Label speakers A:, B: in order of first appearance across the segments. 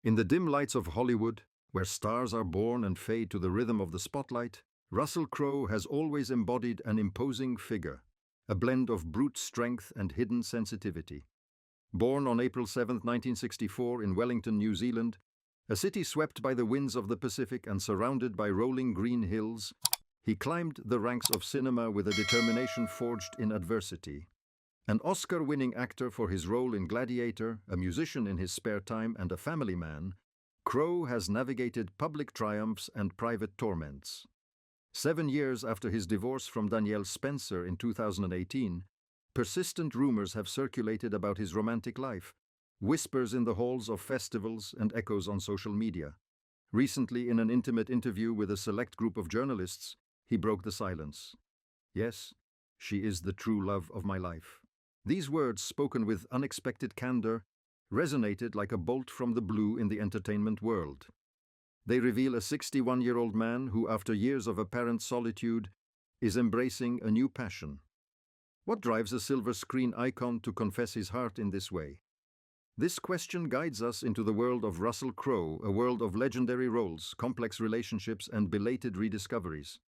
A: In the dim lights of Hollywood, where stars are born and fade to the rhythm of the spotlight, Russell Crowe has always embodied an imposing figure, a blend of brute strength and hidden sensitivity. Born on April 7, 1964 in Wellington, New Zealand, a city swept by the winds of the Pacific and surrounded by rolling green hills, he climbed the ranks of cinema with a determination forged in adversity. An Oscar-winning actor for his role in Gladiator, a musician in his spare time, and a family man, Crowe has navigated public triumphs and private torments. 7 years after his divorce from Danielle Spencer in 2018, persistent rumors have circulated about his romantic life, whispers in the halls of festivals and echoes on social media. Recently, in an intimate interview with a select group of journalists, he broke the silence. "Yes, she is the true love of my life." These words, spoken with unexpected candor, resonated like a bolt from the blue in the entertainment world. They reveal a 61-year-old man who, after years of apparent solitude, is embracing a new passion. What drives a silver screen icon to confess his heart in this way? This question guides us into the world of Russell Crowe, a world of legendary roles, complex relationships, and belated rediscoveries.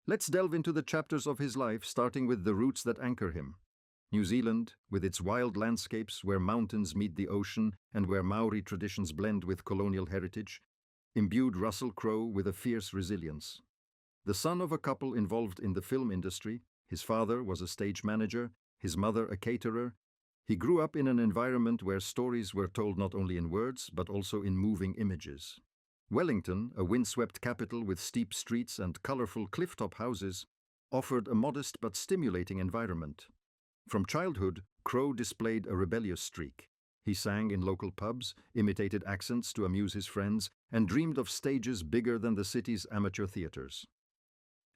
A: Let's delve into the chapters of his life, starting with the roots that anchor him. New Zealand, with its wild landscapes where mountains meet the ocean and where Maori traditions blend with colonial heritage, imbued Russell Crowe with a fierce resilience. The son of a couple involved in the film industry, his father was a stage manager, his mother a caterer, he grew up in an environment where stories were told not only in words but also in moving images. Wellington, a windswept capital with steep streets and colorful clifftop houses, offered a modest but stimulating environment. From childhood, Crowe displayed a rebellious streak. He sang in local pubs, imitated accents to amuse his friends, and dreamed of stages bigger than the city's amateur theaters.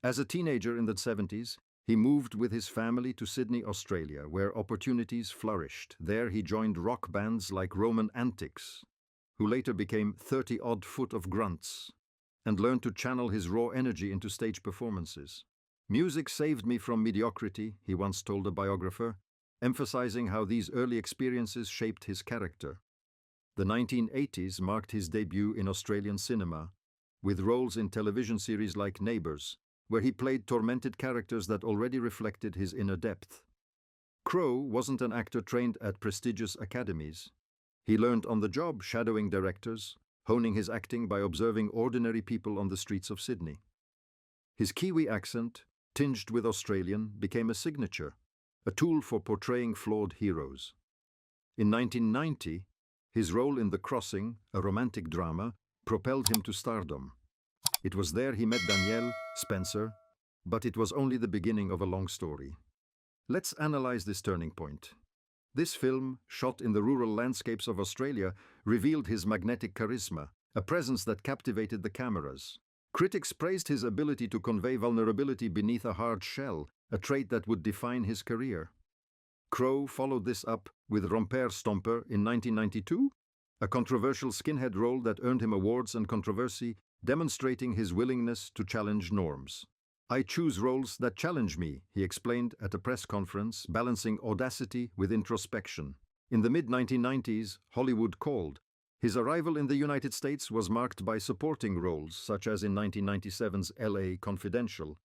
A: As a teenager in the 70s, he moved with his family to Sydney, Australia, where opportunities flourished. There he joined rock bands like Roman Antics, who later became 30-odd Foot of Grunts, and learned to channel his raw energy into stage performances. "Music saved me from mediocrity," he once told a biographer, emphasizing how these early experiences shaped his character. The 1980s marked his debut in Australian cinema, with roles in television series like Neighbours, where he played tormented characters that already reflected his inner depth. Crowe wasn't an actor trained at prestigious academies. He learned on the job, shadowing directors, honing his acting by observing ordinary people on the streets of Sydney. His Kiwi accent, tinged with Australian, became a signature, a tool for portraying flawed heroes. In 1990, his role in The Crossing, a romantic drama, propelled him to stardom. It was there he met Danielle Spencer, but it was only the beginning of a long story. Let's analyze this turning point. This film, shot in the rural landscapes of Australia, revealed his magnetic charisma, a presence that captivated the cameras. Critics praised his ability to convey vulnerability beneath a hard shell, a trait that would define his career. Crowe followed this up with Romper Stomper in 1992, a controversial skinhead role that earned him awards and controversy, demonstrating his willingness to challenge norms. "I choose roles that challenge me," he explained at a press conference, balancing audacity with introspection. In the mid-1990s, Hollywood called. His arrival in the United States was marked by supporting roles, such as in 1997's LA Confidential,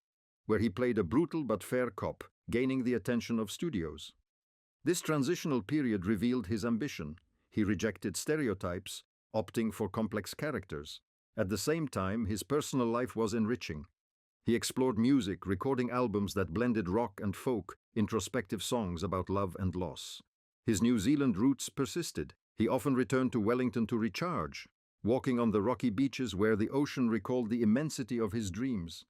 A: where he played a brutal but fair cop, gaining the attention of studios. This transitional period revealed his ambition. He rejected stereotypes, opting for complex characters. At the same time, his personal life was enriching. He explored music, recording albums that blended rock and folk, introspective songs about love and loss. His New Zealand roots persisted. He often returned to Wellington to recharge, walking on the rocky beaches where the ocean recalled the immensity of his dreams.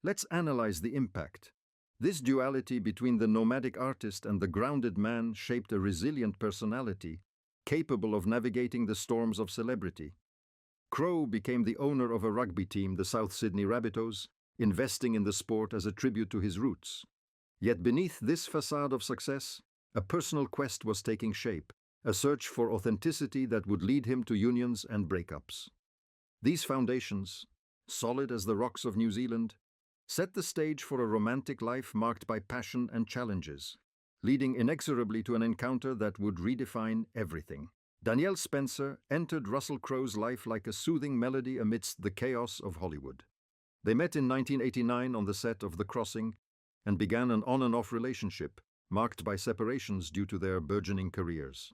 A: Let's analyze the impact. This duality between the nomadic artist and the grounded man shaped a resilient personality, capable of navigating the storms of celebrity. Crowe became the owner of a rugby team, the South Sydney Rabbitohs, investing in the sport as a tribute to his roots. Yet beneath this facade of success, a personal quest was taking shape, a search for authenticity that would lead him to unions and breakups. These foundations, solid as the rocks of New Zealand, set the stage for a romantic life marked by passion and challenges, leading inexorably to an encounter that would redefine everything. Danielle Spencer entered Russell Crowe's life like a soothing melody amidst the chaos of Hollywood. They met in 1989 on the set of The Crossing and began an on-and-off relationship, marked by separations due to their burgeoning careers.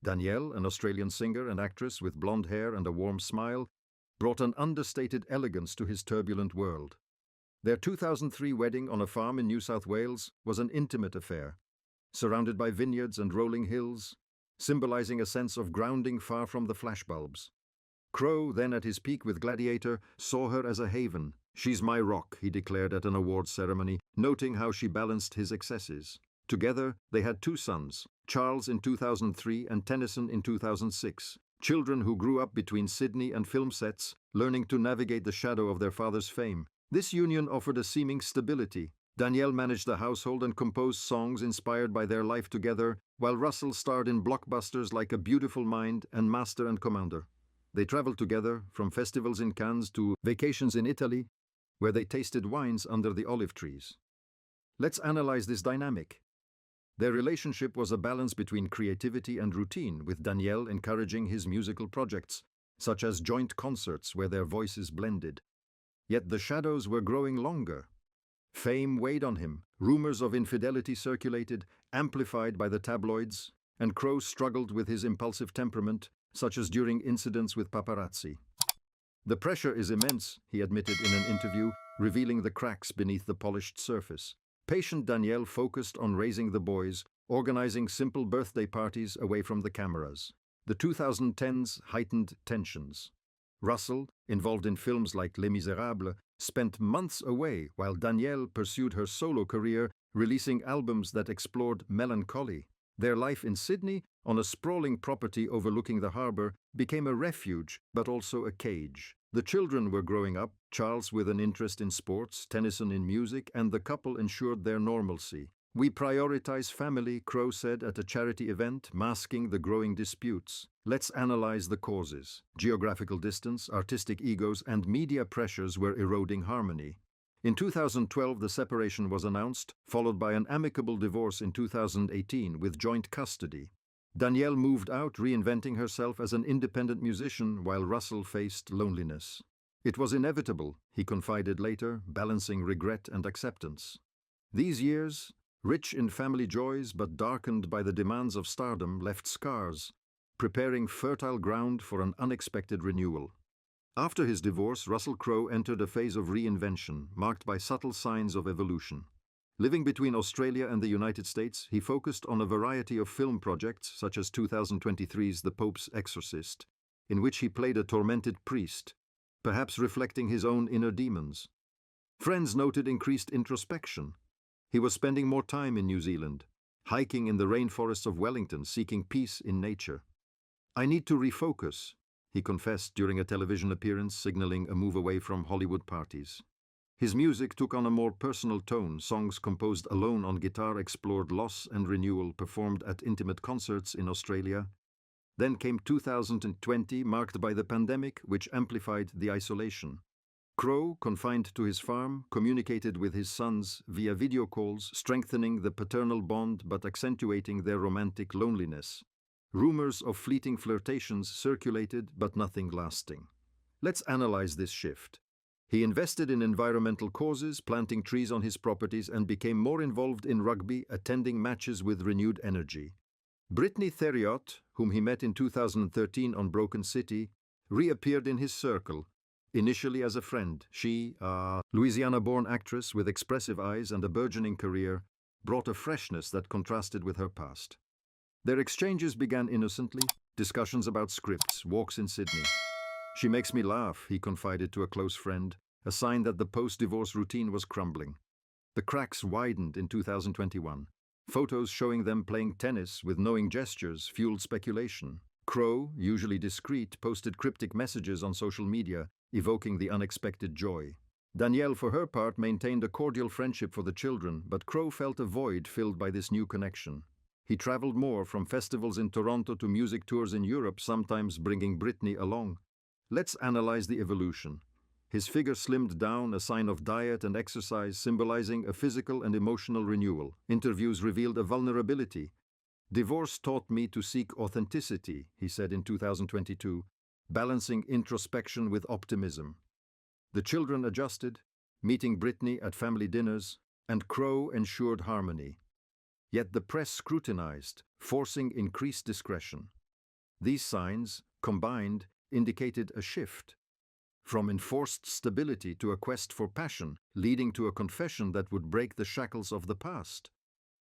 A: Danielle, an Australian singer and actress with blonde hair and a warm smile, brought an understated elegance to his turbulent world. Their 2003 wedding on a farm in New South Wales was an intimate affair, surrounded by vineyards and rolling hills, symbolizing a sense of grounding far from the flashbulbs. Crowe, then at his peak with Gladiator, saw her as a haven. "She's my rock," he declared at an awards ceremony, noting how she balanced his excesses. Together, they had two sons, Charles in 2003 and Tennyson in 2006, children who grew up between Sydney and film sets, learning to navigate the shadow of their father's fame. This union offered a seeming stability. Danielle managed the household and composed songs inspired by their life together, while Russell starred in blockbusters like A Beautiful Mind and Master and Commander. They traveled together, from festivals in Cannes to vacations in Italy, where they tasted wines under the olive trees. Let's analyze this dynamic. Their relationship was a balance between creativity and routine, with Danielle encouraging his musical projects, such as joint concerts where their voices blended. Yet the shadows were growing longer. Fame weighed on him, rumors of infidelity circulated, amplified by the tabloids, and Crowe struggled with his impulsive temperament, such as during incidents with paparazzi. "The pressure is immense," he admitted in an interview, revealing the cracks beneath the polished surface. Patient Danielle focused on raising the boys, organizing simple birthday parties away from the cameras. The 2010s heightened tensions. Russell, involved in films like Les Miserables, spent months away while Danielle pursued her solo career, releasing albums that explored melancholy. Their life in Sydney, on a sprawling property overlooking the harbour, became a refuge, but also a cage. The children were growing up, Charles with an interest in sports, Tennyson in music, and the couple ensured their normalcy. "We prioritize family," Crowe said at a charity event, masking the growing disputes. "Let's analyze the causes." Geographical distance, artistic egos, and media pressures were eroding harmony. In 2012, the separation was announced, followed by an amicable divorce in 2018 with joint custody. Danielle moved out, reinventing herself as an independent musician, while Russell faced loneliness. "It was inevitable," he confided later, balancing regret and acceptance. These years, rich in family joys but darkened by the demands of stardom, left scars, preparing fertile ground for an unexpected renewal. After his divorce, Russell Crowe entered a phase of reinvention, marked by subtle signs of evolution. Living between Australia and the United States, he focused on a variety of film projects, such as 2023's The Pope's Exorcist, in which he played a tormented priest, perhaps reflecting his own inner demons. Friends noted increased introspection. He was spending more time in New Zealand, hiking in the rainforests of Wellington, seeking peace in nature. "I need to refocus," he confessed during a television appearance, signaling a move away from Hollywood parties. His music took on a more personal tone. Songs composed alone on guitar explored loss and renewal, performed at intimate concerts in Australia. Then came 2020, marked by the pandemic, which amplified the isolation. Crowe, confined to his farm, communicated with his sons via video calls, strengthening the paternal bond but accentuating their romantic loneliness. Rumors of fleeting flirtations circulated, but nothing lasting. Let's analyze this shift. He invested in environmental causes, planting trees on his properties, and became more involved in rugby, attending matches with renewed energy. Brittany Theriot, whom he met in 2013 on Broken City, reappeared in his circle, initially as a friend. She, a Louisiana-born actress with expressive eyes and a burgeoning career, brought a freshness that contrasted with her past. Their exchanges began innocently, discussions about scripts, walks in Sydney. "She makes me laugh," he confided to a close friend, a sign that the post-divorce routine was crumbling. The cracks widened in 2021. Photos showing them playing tennis with knowing gestures fueled speculation. Crowe, usually discreet, posted cryptic messages on social media, evoking the unexpected joy. Danielle, for her part, maintained a cordial friendship for the children, but Crowe felt a void filled by this new connection. He traveled more, from festivals in Toronto to music tours in Europe, sometimes bringing Brittany along. Let's analyze the evolution. His figure slimmed down, a sign of diet and exercise, symbolizing a physical and emotional renewal. Interviews revealed a vulnerability. "Divorce taught me to seek authenticity," he said in 2022, balancing introspection with optimism. The children adjusted, meeting Britney at family dinners, and Crowe ensured harmony. Yet the press scrutinized, forcing increased discretion. These signs, combined, indicated a shift from enforced stability to a quest for passion, leading to a confession that would break the shackles of the past.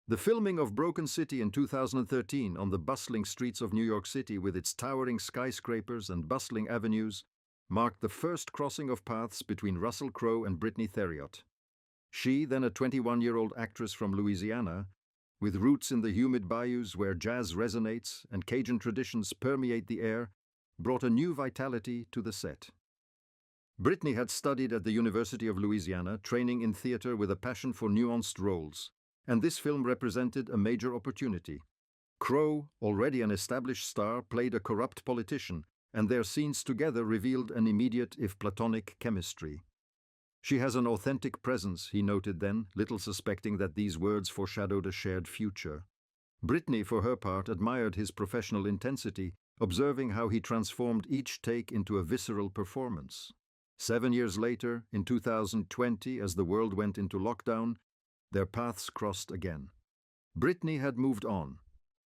A: The filming of Broken City in 2013 on the bustling streets of New York City with its towering skyscrapers and bustling avenues marked the first crossing of paths between Russell Crowe and Britney Theriot. She, then a 21-year-old actress from Louisiana, with roots in the humid bayous where jazz resonates and Cajun traditions permeate the air, brought a new vitality to the set. Britney had studied at the University of Louisiana, training in theater with a passion for nuanced roles, and this film represented a major opportunity. Crowe, already an established star, played a corrupt politician, and their scenes together revealed an immediate, if platonic, chemistry. "She has an authentic presence," he noted then, little suspecting that these words foreshadowed a shared future. Britney, for her part, admired his professional intensity, observing how he transformed each take into a visceral performance. 7 years later, in 2020, as the world went into lockdown, their paths crossed again. Britney had moved on.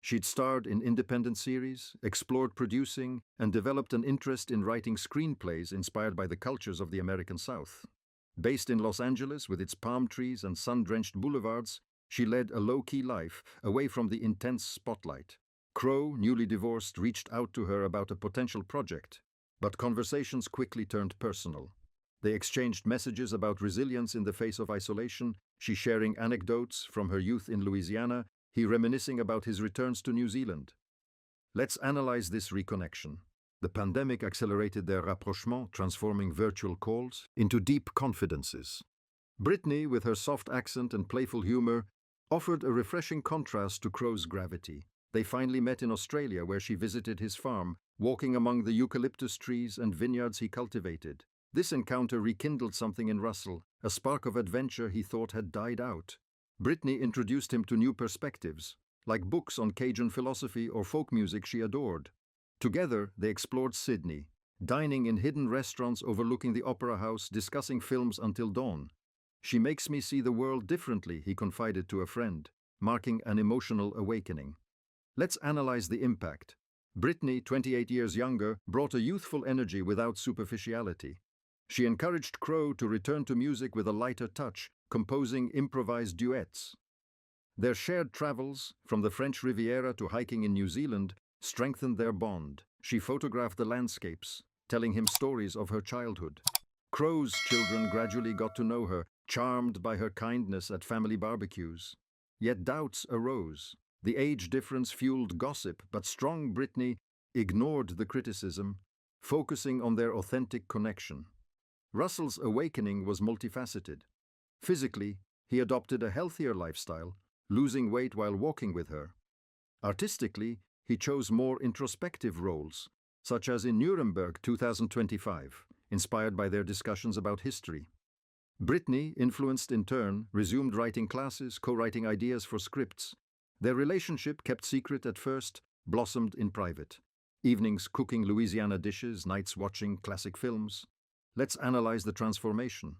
A: She'd starred in independent series, explored producing, and developed an interest in writing screenplays inspired by the cultures of the American South. Based in Los Angeles with its palm trees and sun-drenched boulevards, she led a low-key life, away from the intense spotlight. Crowe, newly divorced, reached out to her about a potential project, but conversations quickly turned personal. They exchanged messages about resilience in the face of isolation, she sharing anecdotes from her youth in Louisiana, he reminiscing about his returns to New Zealand. Let's analyze this reconnection. The pandemic accelerated their rapprochement, transforming virtual calls into deep confidences. Britney, with her soft accent and playful humor, offered a refreshing contrast to Crowe's gravity. They finally met in Australia, where she visited his farm, walking among the eucalyptus trees and vineyards he cultivated. This encounter rekindled something in Russell, a spark of adventure he thought had died out. Britney introduced him to new perspectives, like books on Cajun philosophy or folk music she adored. Together, they explored Sydney, dining in hidden restaurants overlooking the Opera House, discussing films until dawn. "She makes me see the world differently," he confided to a friend, marking an emotional awakening. Let's analyze the impact. Britney, 28 years younger, brought a youthful energy without superficiality. She encouraged Crowe to return to music with a lighter touch, composing improvised duets. Their shared travels, from the French Riviera to hiking in New Zealand, strengthened their bond. She photographed the landscapes, telling him stories of her childhood. Crowe's children gradually got to know her, charmed by her kindness at family barbecues. Yet doubts arose. The age difference fueled gossip, but strong Britney ignored the criticism, focusing on their authentic connection. Russell's awakening was multifaceted. Physically, he adopted a healthier lifestyle, losing weight while walking with her. Artistically, he chose more introspective roles, such as in Nuremberg 2025, inspired by their discussions about history. Britney, influenced in turn, resumed writing classes, co-writing ideas for scripts. Their relationship, kept secret at first, blossomed in private. Evenings cooking Louisiana dishes, nights watching classic films. Let's analyze the transformation.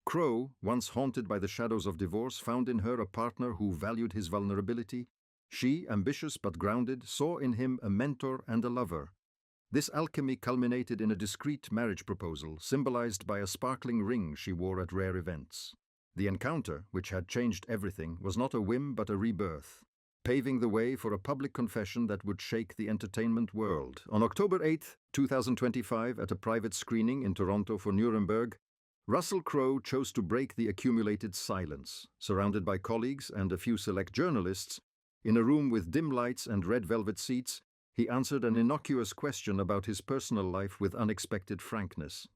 A: Crowe, once haunted by the shadows of divorce, found in her a partner who valued his vulnerability. She, ambitious but grounded, saw in him a mentor and a lover. This alchemy culminated in a discreet marriage proposal, symbolized by a sparkling ring she wore at rare events. The encounter, which had changed everything, was not a whim but a rebirth, paving the way for a public confession that would shake the entertainment world. On October 8, 2025, at a private screening in Toronto for Nuremberg, Russell Crowe chose to break the accumulated silence. Surrounded by colleagues and a few select journalists, in a room with dim lights and red velvet seats, he answered an innocuous question about his personal life with unexpected frankness.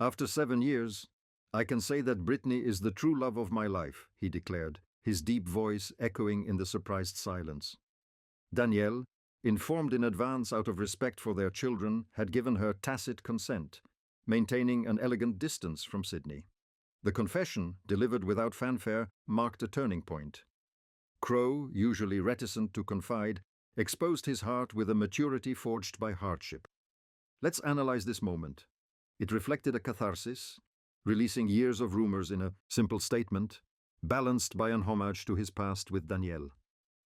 A: "After 7 years, I can say that Britney is the true love of my life," he declared, his deep voice echoing in the surprised silence. Danielle, informed in advance out of respect for their children, had given her tacit consent, maintaining an elegant distance from Sydney. The confession, delivered without fanfare, marked a turning point. Crowe, usually reticent to confide, exposed his heart with a maturity forged by hardship. Let's analyze this moment. It reflected a catharsis, releasing years of rumors in a simple statement, balanced by an homage to his past with Danielle.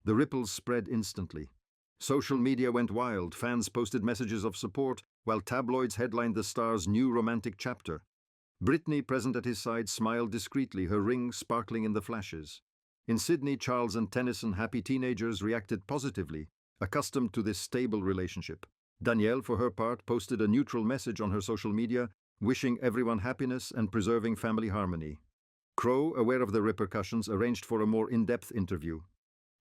A: The ripples spread instantly. Social media went wild, fans posted messages of support, while tabloids headlined the star's new romantic chapter. Britney, present at his side, smiled discreetly, her ring sparkling in the flashes. In Sydney, Charles and Tennyson, happy teenagers, reacted positively, accustomed to this stable relationship. Danielle, for her part, posted a neutral message on her social media, wishing everyone happiness and preserving family harmony. Crowe, aware of the repercussions, arranged for a more in-depth interview.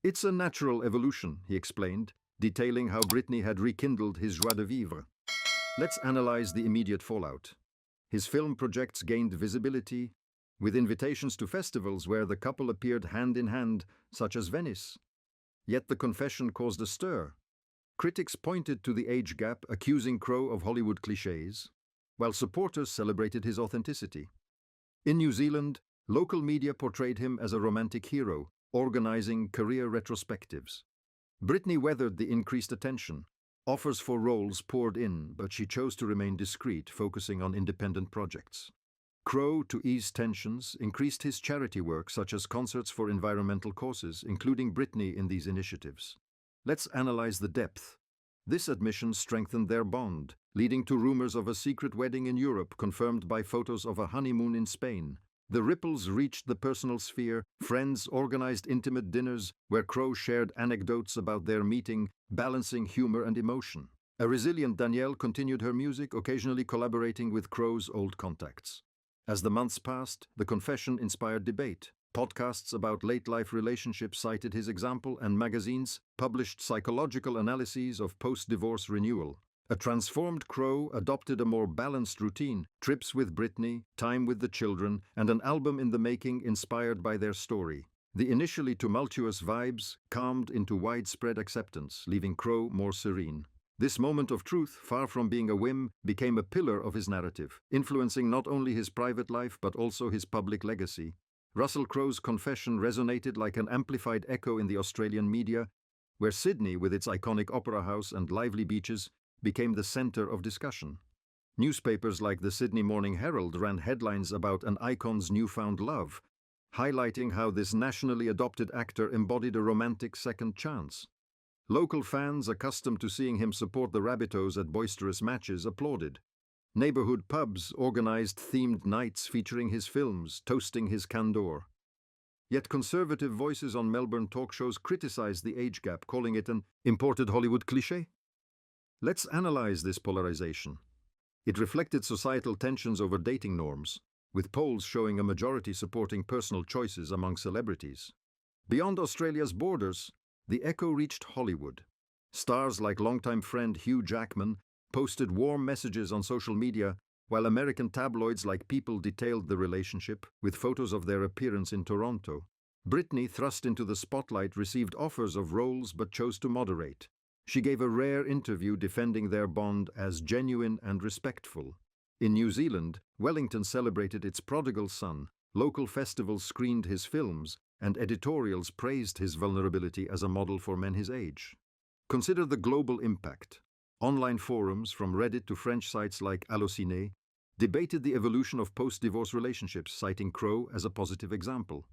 A: "It's a natural evolution," he explained, detailing how Britney had rekindled his joie de vivre. Let's analyze the immediate fallout. His film projects gained visibility, with invitations to festivals where the couple appeared hand in hand, such as Venice. Yet the confession caused a stir. Critics pointed to the age gap, accusing Crowe of Hollywood clichés, while supporters celebrated his authenticity. In New Zealand, local media portrayed him as a romantic hero, organizing career retrospectives. Britney weathered the increased attention. Offers for roles poured in, but she chose to remain discreet, focusing on independent projects. Crowe, to ease tensions, increased his charity work, such as concerts for environmental causes, including Britney in these initiatives. Let's analyze the depth. This admission strengthened their bond, leading to rumors of a secret wedding in Europe, confirmed by photos of a honeymoon in Spain. The ripples reached the personal sphere. Friends organized intimate dinners where Crowe shared anecdotes about their meeting, balancing humor and emotion. A resilient Danielle continued her music, occasionally collaborating with Crowe's old contacts. As the months passed, the confession inspired debate. Podcasts about late-life relationships cited his example, and magazines published psychological analyses of post-divorce renewal. A transformed Crowe adopted a more balanced routine, trips with Britney, time with the children, and an album in the making inspired by their story. The initially tumultuous vibes calmed into widespread acceptance, leaving Crowe more serene. This moment of truth, far from being a whim, became a pillar of his narrative, influencing not only his private life but also his public legacy. Russell Crowe's confession resonated like an amplified echo in the Australian media, where Sydney, with its iconic opera house and lively beaches, became the center of discussion. Newspapers like the Sydney Morning Herald ran headlines about an icon's newfound love, highlighting how this nationally adopted actor embodied a romantic second chance. Local fans, accustomed to seeing him support the Rabbitohs at boisterous matches, applauded. Neighborhood pubs organized themed nights featuring his films, toasting his candor. Yet conservative voices on Melbourne talk shows criticized the age gap, calling it an imported Hollywood cliché. Let's analyze this polarization. It reflected societal tensions over dating norms, with polls showing a majority supporting personal choices among celebrities. Beyond Australia's borders, the echo reached Hollywood. Stars like longtime friend Hugh Jackman posted warm messages on social media, while American tabloids like People detailed the relationship with photos of their appearance in Toronto. Britney, thrust into the spotlight, received offers of roles but chose to moderate. She gave a rare interview defending their bond as genuine and respectful. In New Zealand, Wellington celebrated its prodigal son, local festivals screened his films, and editorials praised his vulnerability as a model for men his age. Consider the global impact. Online forums, from Reddit to French sites like Allociné, debated the evolution of post-divorce relationships, citing Crowe as a positive example.